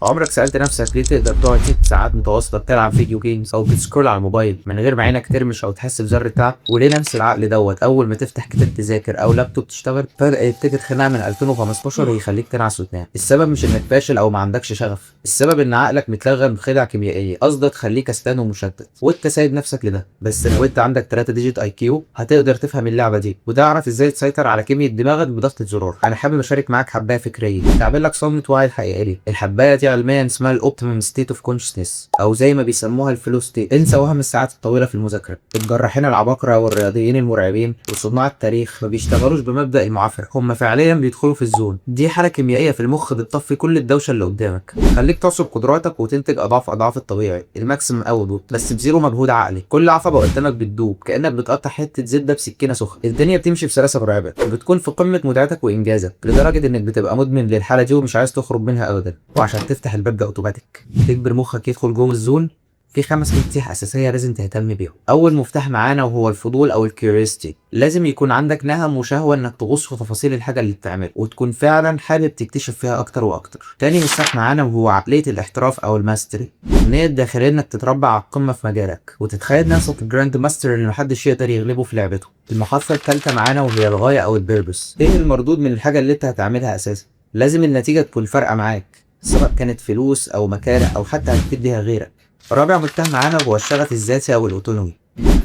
عمرك سألت نفسك ليه تقدر تقعد 6 ساعات متواصلة بتلعب فيديو جيمز أو بتسكرول على الموبايل من غير ما عينك ترمش أو تحس بذرة تعب؟ وليه نفس العقل دوت أول ما تفتح كتاب تذاكر أو لابتوب تشتغل فجأة يبتكر خناقة من 2015 يخليك تنعس وتنام؟ السبب مش إنك فاشل أو ما عندكش شغف، السبب إن عقلك متلغم بخدع كيميائية قصدك تخليك كسلان ومشتت، وأنت سايب نفسك لده. بس لو أنت عندك 3 ديجيت أي كيو هتقدر تفهم اللعبة دي وتعرف إزاي تسيطر على كيمياء دماغك بضغطة زرار. أنا حابب أشارك معاك حباية فكرية تعمل لك صدمة وعي حقيقية. الحباية دي علميا اسمها الاوبتيمم ستيت اوف كونشسنس او زي ما بيسموها الفلو ستيت. انسى وهم الساعات الطويله في المذاكره. الجراحين العباقره والرياضيين المرعبين وصناع التاريخ ما بيشتغلوش بمبدا المعافره، هم فعليا بيدخلوا في الزون دي. حاله كيميائيه في المخ بتطفي كل الدوشه اللي قدامك، خليك تعصر قدراتك وتنتج اضعاف الطبيعي، الماكسيمم اوتبوت، بس بزيرو مجهود عقلي. كل عصبه قدامك بتدوب كانك بتقطع حته زبده بسكينه سخنه. الدنيا بتمشي بسلاسه مرعبه، بتكون في قمه متعتك وانجازك لدرجه انك بتبقى مدمن للحاله دي ومش عايز تخرج منها ابدا. وعشان تفتح الباب ده اوتوماتيك تجبر مخك يدخل جوه الزون، في 5 مفاتيح اساسيه لازم تهتم بيهم. اول مفتاح معانا وهو الفضول او الكيوريوسيتي. لازم يكون عندك نهم وشهوه انك تغوص في تفاصيل الحاجه اللي بتعملها وتكون فعلا حابب تكتشف فيها اكتر واكتر. تاني مفتاح معانا وهو عقليه الاحتراف او الماستري. النية الداخليه انك تتربع على القمه في مجالك وتتخيل نفسك الجراند ماستر اللي محدش يقدر يغلبه في لعبته. المحطه الثالثه معانا وهي الغايه او البيربس. ايه المردود من الحاجه اللي انت هتعملها اساسا؟ لازم النتيجه تكون فارقه معاك، سواء كانت فلوس او مكانه او حتى هتفيد بيها غيرك. رابع مفتاح معانا هو الشغف الذاتي او الاوتونومي.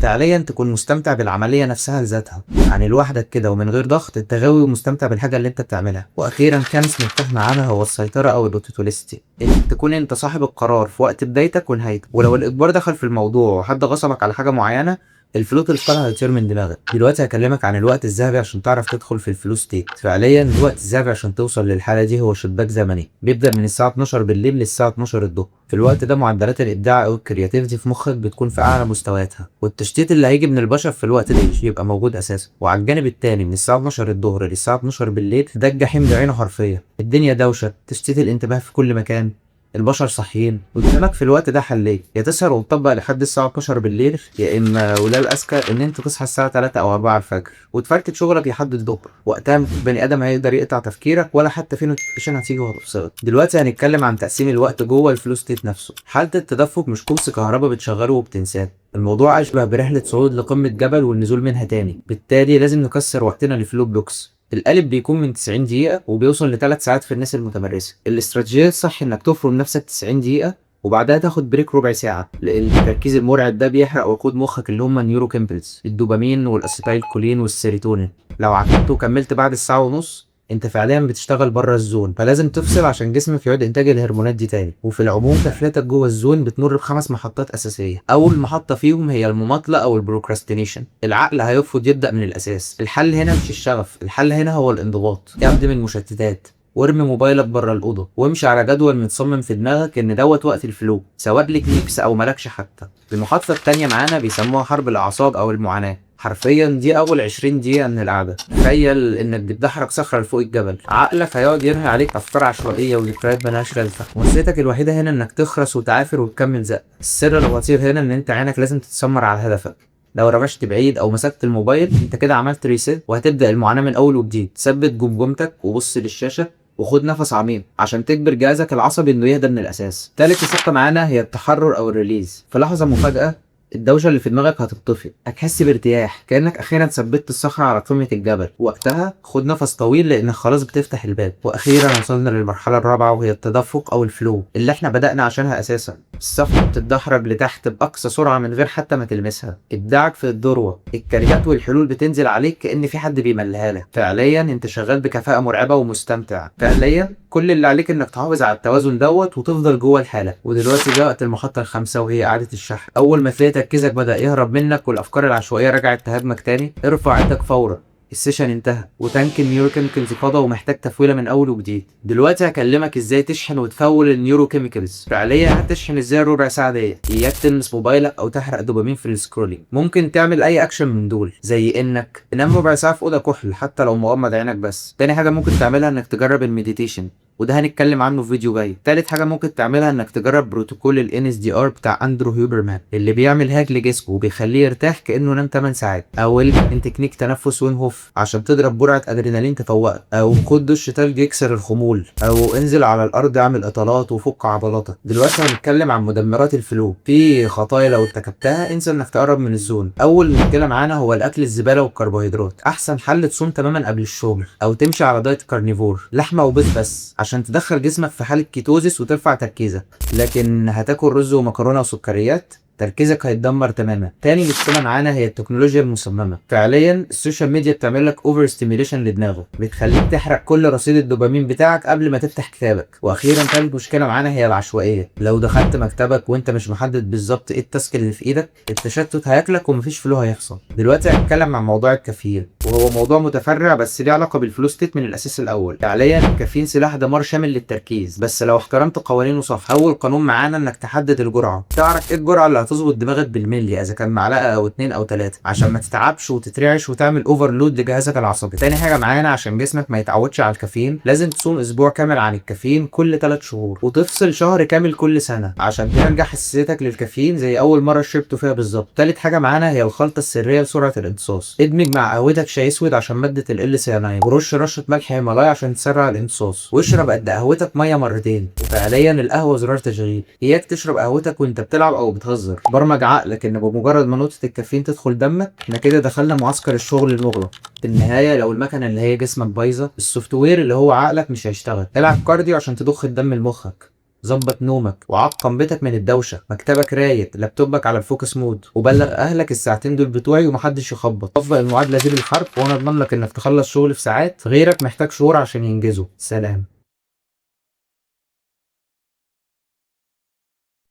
فعليا تكون مستمتع بالعمليه نفسها لذاتها، يعني لوحدك كده ومن غير ضغط، انت غاوي ومستمتع بالحاجه اللي انت بتعملها. واخيرا خامس مفتاح معانا هو السيطره او الاوتوتوليستي، انك تكون انت صاحب القرار في وقت بدايتك ونهايتك. ولو الاجبار دخل في الموضوع وحد غصبك على حاجه معينه، الفلوت الفرع هيطير من دماغك. دلوقتي هكلمك عن الوقت الذهبي عشان تعرف تدخل في الفلو ستيت. فعليا الوقت الذهبي عشان توصل للحاله دي هو شباك زمني بيبدا من الساعه 12 بالليل للساعه 12 الظهر. في الوقت ده معدلات الابداع او الكرياتيفيتي في مخك بتكون في اعلى مستوياتها، والتشتيت اللي هيجي من البشر في الوقت ده مش يبقى موجود اساسا. وعلى الجانب التاني من الساعه 12 الظهر للساعه 12 بالليل ده الجحيم بعينه حرفيا. الدنيا دوشه، تشتيت الانتباه في كل مكان، البشر صاحيين. قدامك في الوقت ده حلين، يا تسهر وتطبق لحد الساعة 12 بالليل، يا إما وده الأذكى إن أنت تصحى الساعة 3 أو 4 الفجر وتفركت شغلك لحد الظهر. وقتها بني آدم هيقدر يقطع تفكيرك ولا حتى في نوتيفيكيشن هتيجي وهتفصلك. دلوقتي هنتكلم عن تقسيم الوقت جوه الفلو ستيت نفسه. حالة التدفق مش كورس كهرباء بتشغله وبتنساه، الموضوع أشبه برحلة صعود لقمة جبل والنزول منها تاني. بالتالي لازم نكسر وقتنا لفلو بلوكس. القالب بيكون من 90 دقيقة وبيوصل ل3 ساعات في الناس المتمرسة. الاستراتيجية الصح انك تفرم نفسك 90 دقيقة وبعدها تاخد بريك ربع ساعة، لأن التركيز المرعب ده بيحرق وقود مخك اللي هم النيورو كيمبلز، الدوبامين والأسيتايل كولين والسيروتونين. لو عكنت وكملت بعد الساعة ونص انت فعليا بتشتغل بره الزون، فلازم تفصل عشان جسمك يعيد انتاج الهرمونات دي تاني. وفي العموم تفلتك جوه الزون بتمر ب5 محطات اساسيه. اول محطه فيهم هي المماطله او البروكراستينيشن. العقل هيرفض يبدا من الاساس. الحل هنا مش الشغف، الحل هنا هو الانضباط. اعدم المشتتات وارمي موبايلك بره الاوضه وامشي على جدول متصمم في دماغك ان دوت وقت الفلو، سواء ليك نفس او مالكش حتى. المحطه التانيه معانا بيسموها حرب الاعصاب او المعاناه. حرفيا دي اول 20 دقيقه من القعده. تخيل انك بتدحرج صخره لفوق الجبل، عقلك هيقعد يرمي عليك افكار عشوائيه وذكريات ملهاش لازمه. وسيلتك الوحيده هنا انك تخرس وتعافر وتكمل زق. السر الخطير هنا ان انت عينك لازم تتسمر على هدفك. لو رمشت بعيد او مسكت الموبايل انت كده عملت ريسيت وهتبدا المعاناه من اول وجديد. ثبت جمجمتك وبص للشاشه وخد نفس عميق عشان تجبر جهازك العصبي انه يهدى من الاساس. تالت خطه معانا هي التحرر او الريليز. في لحظه مفاجاه الدوشه اللي في دماغك هتطفي، هتحس بارتياح كانك اخيرا ثبتت الصخره على قمه الجبل. وقتها خد نفس طويل لانك خلاص بتفتح الباب. واخيرا وصلنا للمرحله الرابعه وهي التدفق او الفلو اللي احنا بدانا عشانها اساسا. الصفحه بتتدحرج لتحت باقصى سرعه من غير حتى ما تلمسها. ابداعك في الذروه، الكاريات والحلول بتنزل عليك كأن في حد بيملها لك. فعليا انت شغال بكفاءه مرعبه ومستمتع. فعليا كل اللي عليك انك تحافظ على التوازن دوت وتفضل جوه الحاله. ودلوقتي جاءت المحطه الخامسه وهي اعاده الشحن. اول ما تلاقي تركيزك بدأ يهرب منك والافكار العشوائيه رجعت تهاجمك تاني، ارفع ايدك فورا. السيشن انتهى وتانك النيوروكيميكالز فضى ومحتاج تفويله من اول وجديد. دلوقتي هكلمك ازاي تشحن وتفول النيوروكيميكالز. فعليا هتشحن ازاي الربع ساعه ديت؟ اياك تلمس موبايلك او تحرق دوبامين في السكرولينج. ممكن تعمل اي اكشن من دول، زي انك تنام ربع ساعه في اوضه كحل حتى لو مغمض عينك بس. تاني حاجه ممكن تعملها انك تجرب المديتيشن. وده هنتكلم عنه في فيديو جاي. تالت حاجه ممكن تعملها انك تجرب بروتوكول ال NSDR بتاع اندرو هيوبرمان اللي بيعمل هاك لجسمه وبيخليه يرتاح كانه نام 8 ساعات. او من تكنيك تنفس وين هوف عشان تضرب جرعه ادرينالين تفوقك. او خد دش تلج يكسر الخمول. او انزل على الارض اعمل اطالات وفك عضلاتك. دلوقتي هنتكلم عن مدمرات الفلو. في خطايا لو ارتكبتها انسى انك تقرب من الزون. اول مشكله معانا هو الاكل الزباله والكربوهيدرات. احسن حل تصوم تماما قبل الشغل او تمشي على دايت كارنيفور، لحمه وبيض بس، عشان تدخل جسمك في حاله كيتوزيس وترفع تركيزك. لكن هتاكل رز ومكرونه وسكريات تركيزك هيتدمر تماما. تاني مشكله معانا هي التكنولوجيا المصممه. فعليا السوشيال ميديا بتعمل لك اوفر ستيميوليشن لدماغك، بتخليك تحرق كل رصيد الدوبامين بتاعك قبل ما تفتح كتابك. واخيرا تالت مشكله معانا هي العشوائيه. لو دخلت مكتبك وانت مش محدد بالظبط ايه التاسك اللي في ايدك، التشتت هياكلك ومفيش فلو هيحصل. دلوقتي هنتكلم عن موضوع الكافيين، وهو موضوع متفرع بس ليه علاقه بالفلو ستيت من الاساس الاول. فعليا الكافيين سلاح دمار شامل للتركيز، بس لو احترمت قوانينه صح. اول قانون معانا انك تحدد الجرعه، تعرف ايه الجرعه اللي هتظبط دماغك بالملي، اذا كان معلقه او 2 او 3، عشان ما تتعبش وتترعش وتعمل اوفرلود لجهازك العصبي. تاني حاجه معانا عشان جسمك ما يتعودش على الكافيين، لازم تصوم اسبوع كامل عن الكافيين كل 3 شهور، وتفصل شهر كامل كل سنه عشان ترجع حساسيتك للكافيين زي اول مره شربته فيها بالظبط. تالت حاجه معانا هي الخلطه السريه لسرعه الامتصاص. ادمج مع قهوتك شاي اسود عشان ماده ال سياناين، ورش رشه ملح هيمالايا عشان تسرع الامتصاص، واشرب قد قهوتك ميه مرتين. وفعليا القهوه زرار تشغيل، اياك تشرب قهوتك وانت بتلعب او بتهزر. برمج عقلك ان بمجرد ما نقطه الكافيين تدخل دمك احنا كده دخلنا معسكر الشغل المغلق. في النهايه لو المكنه اللي هي جسمك بايظه، السوفت وير اللي هو عقلك مش هيشتغل. العب كارديو عشان تضخ الدم لمخك، ظبط نومك وعقم بيتك من الدوشه، مكتبك رايق، لابتوبك على الفوكس مود، وبلغ اهلك الساعتين دول بتوعي ومحدش يخبط. طبق المعادله دي بالحرف وانا اضمن لك انك تخلص شغل في ساعات غيرك محتاج شهور عشان ينجزه. سلام.